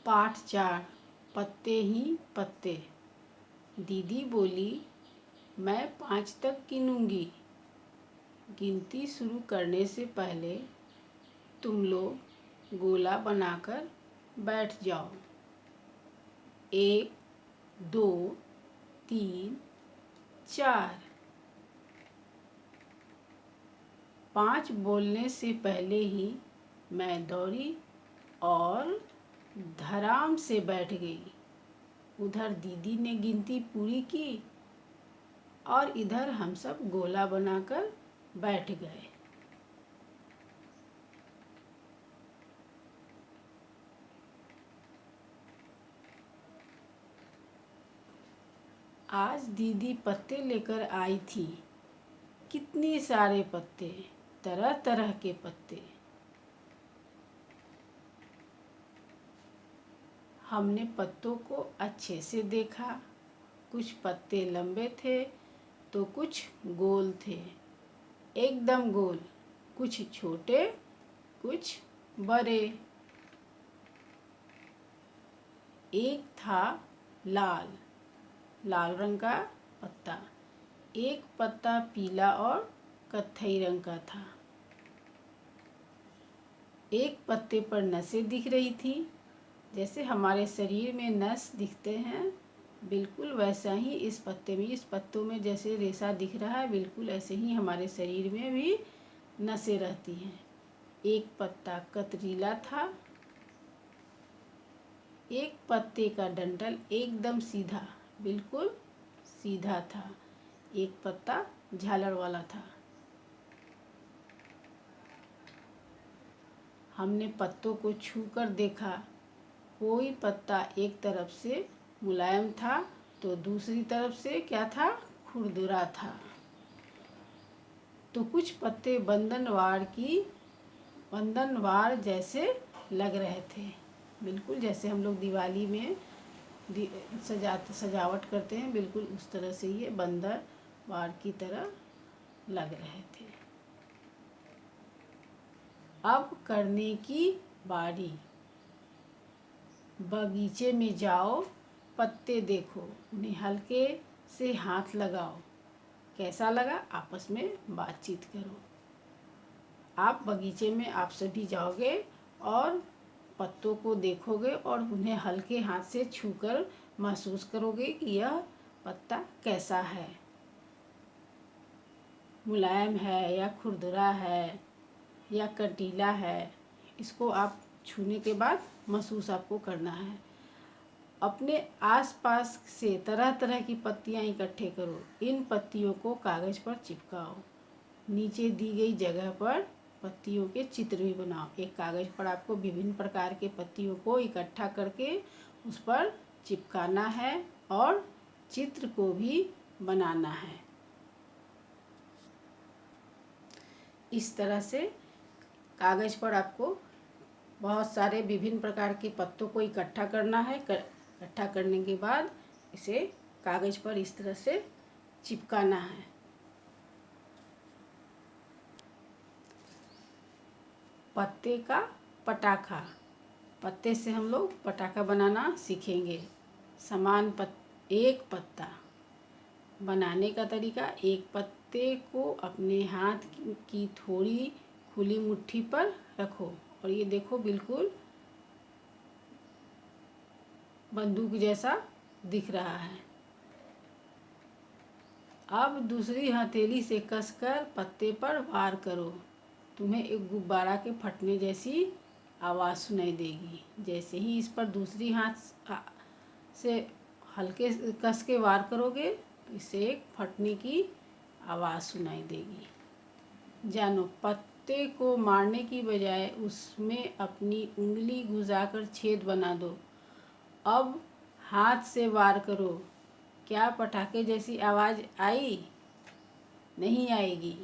पाठ 4 पत्ते ही पत्ते। दीदी बोली, मैं 5 तक गिनूंगी। गिनती शुरू करने से पहले तुम लोग गोला बनाकर बैठ जाओ। 1 2 3 4। 5 बोलने से पहले ही मैं दौड़ी और धड़ाम से बैठ गई। उधर दीदी ने गिनती पूरी की और इधर हम सब गोला बनाकर बैठ गए। आज दीदी पत्ते लेकर आई थी। कितने सारे पत्ते, तरह तरह के पत्ते। हमने पत्तों को अच्छे से देखा। कुछ पत्ते लंबे थे तो कुछ गोल थे, एकदम गोल। कुछ छोटे, कुछ बड़े। एक था लाल लाल रंग का पत्ता। एक पत्ता पीला और कत्थई रंग का था। एक पत्ते पर नसें दिख रही थी, जैसे हमारे शरीर में नस दिखते हैं, बिल्कुल वैसा ही इस पत्ते में, इस पत्तों में जैसे रेशा दिख रहा है, बिल्कुल ऐसे ही हमारे शरीर में भी नसें रहती हैं। एक पत्ता कतरीला था। एक पत्ते का डंठल एकदम सीधा, बिल्कुल सीधा था। एक पत्ता झालर वाला था। हमने पत्तों को छूकर देखा। कोई पत्ता एक तरफ से मुलायम था तो दूसरी तरफ से क्या था, खुरदुरा था। तो कुछ पत्ते बंधनवार जैसे लग रहे थे, बिल्कुल जैसे हम लोग दिवाली में सजावट करते हैं, बिल्कुल उस तरह से ये बंधनवार की तरह लग रहे थे। अब करने की बारी। बगीचे में जाओ, पत्ते देखो, उन्हें हल्के से हाथ लगाओ। कैसा लगा, आपस में बातचीत करो। आप बगीचे में आप सभी जाओगे और पत्तों को देखोगे और उन्हें हल्के हाथ से छूकर महसूस करोगे कि यह पत्ता कैसा है, मुलायम है या खुरदुरा है या कंटीला है। इसको आप छूने के बाद महसूस आपको करना है। अपने आसपास से तरह तरह की पत्तियां इकट्ठे करो। इन पत्तियों को कागज़ पर चिपकाओ। नीचे दी गई जगह पर पत्तियों के चित्र भी बनाओ। एक कागज़ पर आपको विभिन्न प्रकार के पत्तियों को इकट्ठा करके उस पर चिपकाना है और चित्र को भी बनाना है। इस तरह से कागज़ पर आपको बहुत सारे विभिन्न प्रकार के पत्तों को इकट्ठा करना है। इकट्ठा करने के बाद इसे कागज़ पर इस तरह से चिपकाना है। पत्ते का पटाखा। पत्ते से हम लोग पटाखा बनाना सीखेंगे। एक पत्ता बनाने का तरीका। एक पत्ते को अपने हाथ की थोड़ी खुली मुट्ठी पर रखो और ये देखो बिल्कुल बंदूक जैसा दिख रहा है। अब दूसरी हथेली से कसकर पत्ते पर वार करो। तुम्हें एक गुब्बारा के फटने जैसी आवाज़ सुनाई देगी। जैसे ही इस पर दूसरी हाथ से हल्के कस के वार करोगे तो इससे एक फटने की आवाज़ सुनाई देगी। जानो, पत्ते को मारने की बजाय उसमें अपनी उंगली घुसाकर छेद बना दो। अब हाथ से वार करो। क्या पटाखे जैसी आवाज़ आई? नहीं आएगी।